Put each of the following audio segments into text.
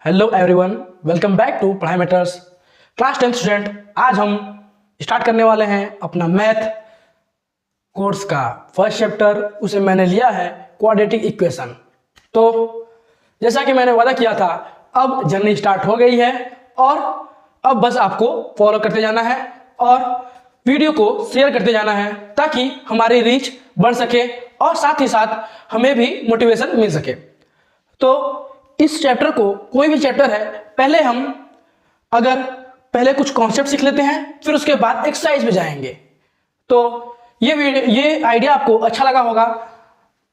Hello everyone, welcome back to Padhai matters. Class 10 student, आज हम start करने वाले हैं अपना मैथ कोर्स का फर्स्ट चैप्टर। उसे मैंने लिया है क्वाड्रेटिक इक्वेशन। तो जैसा कि मैंने वादा किया था, अब जर्नी स्टार्ट हो गई है और अब बस आपको फॉलो करते जाना है और वीडियो को शेयर करते जाना है ताकि हमारी रीच बढ़ सके और साथ ही साथ हमें भी मोटिवेशन मिल सके। तो इस चैप्टर को, कोई भी चैप्टर है, पहले कुछ कॉन्सेप्ट सीख लेते हैं, फिर उसके बाद एक्सरसाइज में जाएंगे। तो ये आइडिया आपको अच्छा लगा होगा,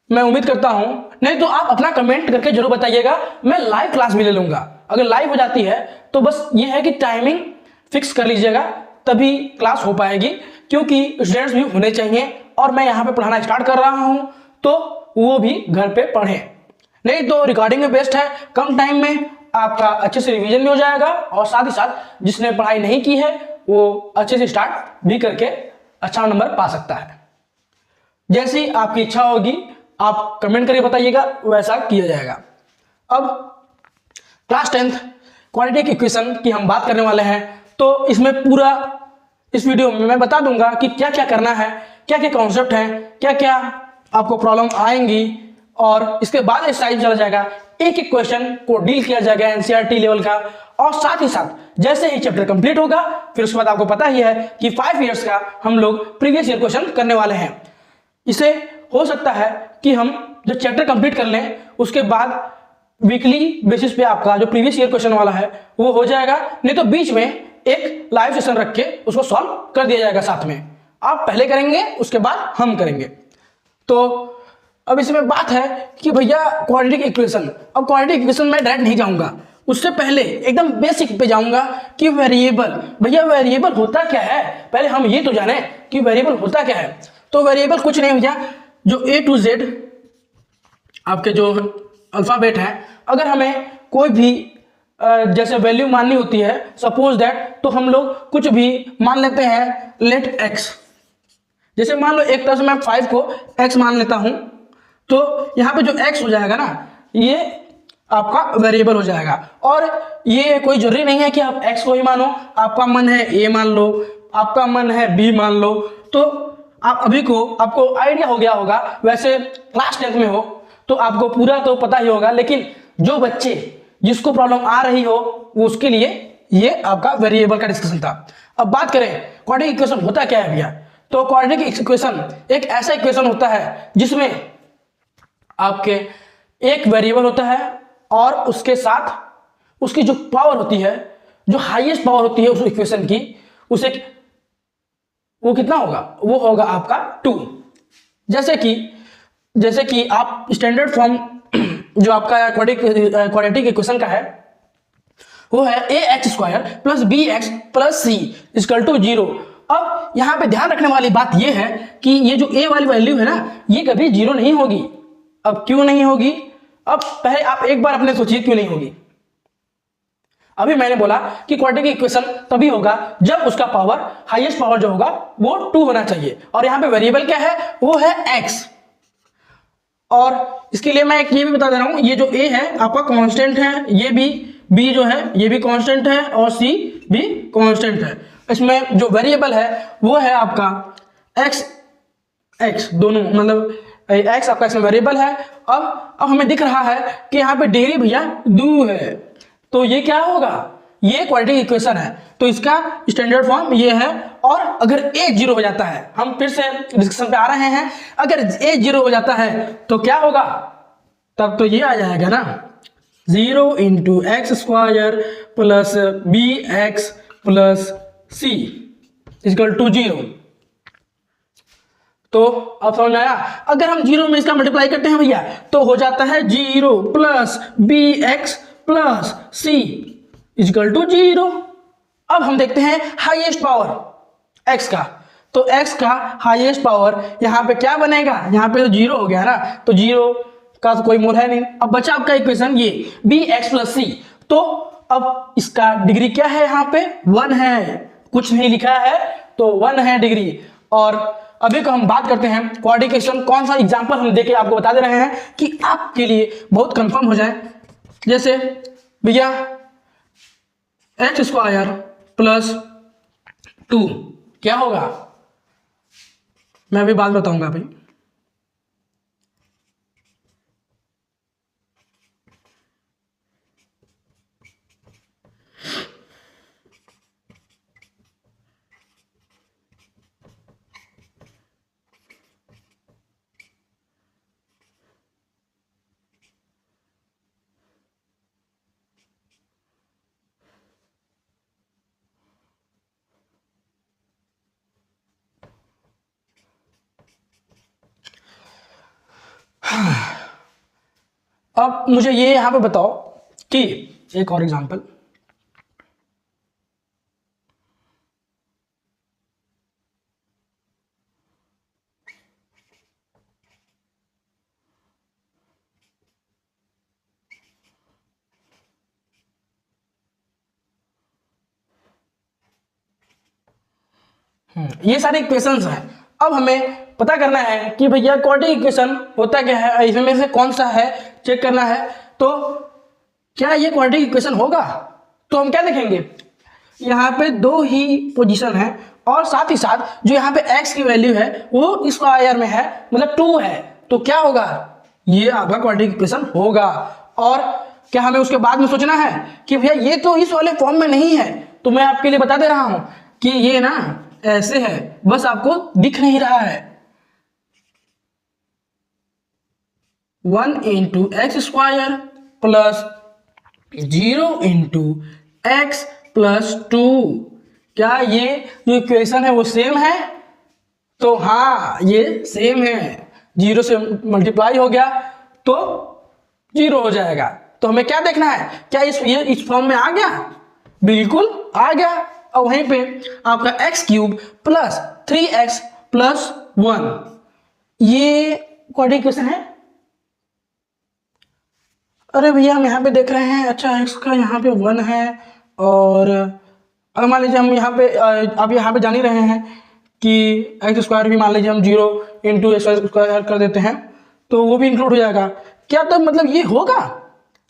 मैं उम्मीद करता हूं। नहीं तो आप अपना कमेंट करके जरूर बताइएगा, मैं लाइव क्लास भी ले लूंगा। अगर लाइव हो जाती है तो बस ये है कि टाइमिंग फिक्स कर लीजिएगा, तभी क्लास हो पाएगी, क्योंकि स्टूडेंट्स भी होने चाहिए और मैं यहाँ पे पढ़ाना स्टार्ट कर रहा हूँ तो वो भी घर पे पढ़ें। नहीं तो रिकॉर्डिंग में बेस्ट है, कम टाइम में आपका अच्छे से रिवीजन भी हो जाएगा और साथ ही साथ जिसने पढ़ाई नहीं की है वो अच्छे से स्टार्ट भी करके अच्छा नंबर पा सकता है। जैसी आपकी इच्छा होगी आप कमेंट करके बताइएगा, वैसा किया जाएगा। अब क्लास 10th क्वाड्रेटिक इक्वेशन की हम बात करने वाले हैं। तो इसमें पूरा इस वीडियो में मैं बता दूंगा कि क्या क्या करना है, क्या क्या कॉन्सेप्ट हैं, क्या क्या आपको प्रॉब्लम आएंगी और इसके बाद एक्सरसाइज चला जाएगा। एक एक क्वेश्चन को डील किया जाएगा एनसीईआरटी लेवल का। और साथ ही साथ जैसे ही चैप्टर कंप्लीट होगा फिर उसके बाद आपको पता ही है कि 5 इयर्स का हम लोग प्रीवियस ईयर क्वेश्चन करने वाले हैं। इसे हो सकता है कि हम जो चैप्टर कंप्लीट कर लें उसके बाद वीकली बेसिस पे आपका जो प्रीवियस ईयर क्वेश्चन वाला है वो हो जाएगा, नहीं तो बीच में एक लाइव सेशन रख के उसको सॉल्व कर दिया जाएगा। साथ में आप पहले करेंगे, उसके बाद हम करेंगे। तो अब इसमें बात है कि भैया क्वाड्रेटिक इक्वेशन, अब क्वाड्रेटिक इक्वेशन में डायरेक्ट नहीं जाऊंगा, उससे पहले एकदम बेसिक पे जाऊंगा कि वेरिएबल, भैया वेरिएबल होता क्या है, पहले हम ये तो जाने कि वेरिएबल होता क्या है। तो वेरिएबल कुछ नहीं भैया, जो A to Z आपके जो अल्फाबेट है, अगर हमें कोई भी जैसे वैल्यू माननी होती है, सपोज दैट, तो हम लोग कुछ भी मान लेते हैं, लेट x। जैसे मान लो एक तरह से मैं 5 को x मान लेता हूं, तो यहाँ पे जो x हो जाएगा ना, ये आपका वेरिएबल हो जाएगा। और ये कोई जरूरी नहीं है कि आप x को ही मानो, आपका मन है a मान लो, आपका मन है b मान लो। तो आप अभी को आपको आइडिया हो गया होगा, वैसे क्लास 10th में हो तो आपको पूरा तो पता ही होगा, लेकिन जो बच्चे जिसको प्रॉब्लम आ रही हो वो उसके लिए ये आपका वेरिएबल का डिस्कशन था। अब बात करें क्वाड्रेटिक इक्वेशन होता क्या है भैया। तो क्वाड्रेटिक इक्वेशन एक ऐसा इक्वेशन होता है जिसमें आपके एक वेरिएबल होता है और उसके साथ उसकी जो पावर होती है, जो हाईएस्ट पावर होती है उस इक्वेशन की, उसे वो कितना होगा, वो होगा आपका 2। जैसे कि आप स्टैंडर्ड फॉर्म जो आपका क्वाड्रेटिक इक्वेशन का है वो है ax² + bx + c = 0। अब यहां पे ध्यान रखने वाली बात ये है कि ये जो a वाली वैल्यू है ना, ये कभी 0 नहीं होगी। अब क्यों नहीं होगी, अब पहले आप एक बार अपने सोचिए क्यों नहीं होगी। अभी मैंने बोला कि क्वाड्रेटिक इक्वेशन तभी होगा जब उसका पावर, हाईएस्ट पावर जो होगा वो 2 होना चाहिए। और यहां पे वेरिएबल क्या है, वो है x। और इसके लिए मैं एक ये भी बता दे रहा हूं, ये जो a है आपका कांस्टेंट है, ये भी b जो है ये भी कांस्टेंट है और c भी कांस्टेंट है। इसमें जो वेरिएबल है वो है आपका x दोनों, मतलब x आपका इसमें वेरिएबल है। अब हमें दिख रहा है कि यहाँ पे डिग्री भैया 2 है, तो ये क्या होगा, ये क्वाड्रेटिक इक्वेशन है। तो इसका स्टैंडर्ड फॉर्म ये है। और अगर a 0 हो जाता है, हम फिर से डिस्कशन पे आ रहे हैं, अगर a 0 हो जाता है तो क्या होगा, तब तो ये आ जाएगा ना, 0 × x² + bx + c = 0। तो अब समझ आया। अगर हम 0 में इसका मल्टीप्लाई करते हैं भैया तो हो जाता है 0 + bx + c = 0। अब हम देखते हैं हाईएस्ट पावर x का। तो x का हाईएस्ट पावर यहाँ पे क्या बनेगा, यहाँ पे तो 0 हो गया ना, तो 0 का तो कोई मोल है नहीं। अब बचा आपका इक्वेशन ये bx + c। तो अब इसका डिग्री क्या है, यहाँ पे 1 है, कुछ नहीं लिखा है तो 1 है डिग्री। और अभी को हम बात करते हैं क्वाड्रेटिक इक्वेशन, कौन सा एग्जांपल हम देके आपको बता दे रहे हैं कि आपके लिए बहुत कंफर्म हो जाए। जैसे भैया एक्स स्क्वायर प्लस 2 क्या होगा, मैं अभी बात बताऊंगा भाई। अब मुझे ये यहां पे बताओ कि एक और एग्जांपल, ये सारे इक्वेशंस हैं। अब हमें पता करना है कि भैया क्वाड्रेटिक इक्वेशन होता क्या है, इसमें से कौन सा है चेक करना है। तो क्या ये क्वाड्रेटिक इक्वेशन होगा, तो हम क्या देखेंगे, यहाँ पे दो ही पोजीशन है और साथ ही साथ जो यहाँ पे x की वैल्यू है वो स्क्वायर में है, मतलब 2 है, तो क्या होगा, ये आपका क्वाड्रेटिक इक्वेशन होगा। और क्या हमें उसके बाद में सोचना है कि भैया ये तो इस वाले फॉर्म में नहीं है, तो मैं आपके लिए बता दे रहा हूं कि ये ना ऐसे है, बस आपको दिख नहीं रहा है। 1 into x square plus 0 into x plus 2, क्या ये जो इक्वेशन है वो सेम है, तो हाँ ये सेम है। 0 से मल्टीप्लाई हो गया तो 0 हो जाएगा। तो हमें क्या देखना है, क्या ये इस फॉर्म में आ गया, बिल्कुल आ गया। और वहीं पे आपका x cube plus 3x plus 1, ये क्वाड्रेटिक इक्वेशन है। अरे भैया हम यहाँ पे देख रहे हैं, अच्छा x का यहाँ पे 1 है, और अगर मान लीजिए हम यहाँ पे अब यहाँ पे जान ही रहे हैं कि एक्स स्क्वायर भी मान लीजिए हम 0 इंटू एक्स स्क्वायर कर देते हैं तो वो भी इंक्लूड हो जाएगा। क्या तो मतलब ये होगा,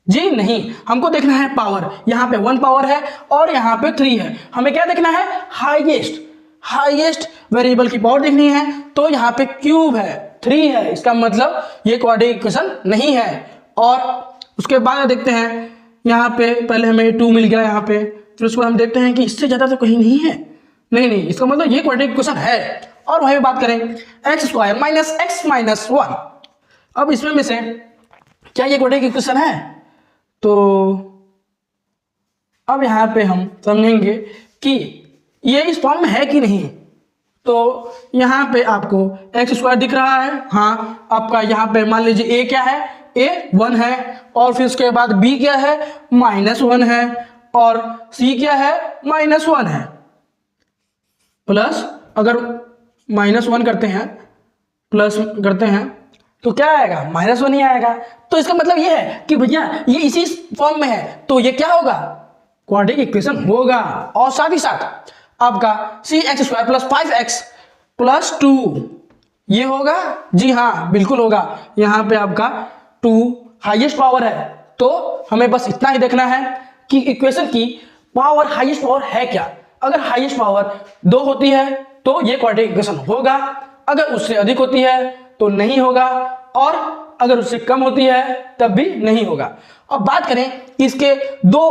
जी नहीं, हमको देखना है पावर। यहाँ पे 1 पावर है और यहाँ पे 3 है, हमें क्या देखना है, हाईएस्ट वेरिएबल की पावर देखनी है। तो यहाँ पे क्यूब है, 3 है, इसका मतलब ये क्वाड्रेटिक इक्वेशन नहीं है। और उसके बाद देखते हैं, यहाँ पे पहले हमें 2 मिल गया यहाँ पे, फिर उसको हम देखते हैं कि इससे ज़्यादा तो कहीं नहीं है, नहीं, इसका मतलब ये क्वाड्रेटिक इक्वेशन है। और वहीं बात करें x square minus x minus 1, अब इसमें में से क्या ये क्वाड्रेटिक इक्वेशन है, तो अब यहाँ पे हम समझेंगे कि ये इस फॉर्म में है कि नहीं। तो यहाँ पे आपको एक्स स्क्वायर दिख रहा है, हाँ, आपका यहाँ पे मान लीजिए a क्या है, a 1 है, और फिर उसके बाद b क्या है, -1 है, और c क्या है, -1 है। प्लस अगर -1 करते हैं, प्लस करते हैं तो क्या आएगा, -1 ही आएगा। तो इसका मतलब ये है कि भैया ये इसी फॉर्म में है, तो ये क्या होगा, क्वाड्रेटिक इक्वेशन होगा। और साथ ही साथ आपका cx square plus 5x plus 2 ये होगा, जी हाँ बिल्कुल होगा। यहाँ पे आपका 2 हाईएस्ट पावर है, तो हमें बस इतना ही देखना है कि इक्वेशन की पावर हाईएस्ट पावर है क्या। अगर हाईएस्ट पावर 2 होती है तो ये क्वाड्रेटिक इक्वेशन होगा, अगर उससे अधिक होती है तो नहीं होगा, और अगर उससे कम होती है तब भी नहीं होगा। अब बात करें इसके 2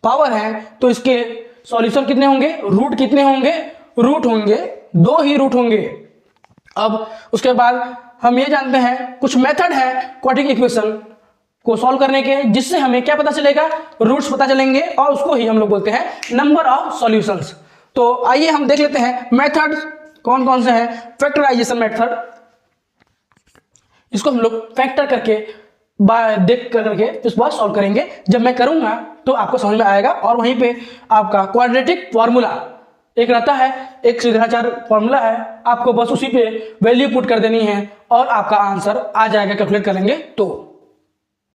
पावर हैं तो इसके सॉल्यूशन कितने होंगे, रूट कितने होंगे, रूट होंगे 2 ही रूट होंगे। अब उसके बाद हम ये जानते हैं कुछ मेथड है क्वाड्रेटिक इक्वेशन को सॉल्व करने के, जिससे हमें क्या पता चलेगा, रूट्स पता चलेंगे, और उसको ही हम लोग बोलते हैं नंबर ऑफ सॉल्यूशंस। तो आइए हम देख लेते हैं मेथड कौन कौन से हैं। फैक्टराइजेशन मेथड, इसको हम लोग फैक्टर करके देख करके इसको बाद सॉल्व करेंगे। जब मैं करूंगा तो आपको समझ में आएगा। और वहीं पे आपका क्वाड्रेटिक फॉर्मूला एक रहता है, एक सीधाचार फॉर्मूला है, आपको बस उसी पे वैल्यू पुट कर देनी है और आपका आंसर आ जाएगा कैलकुलेट करेंगे तो।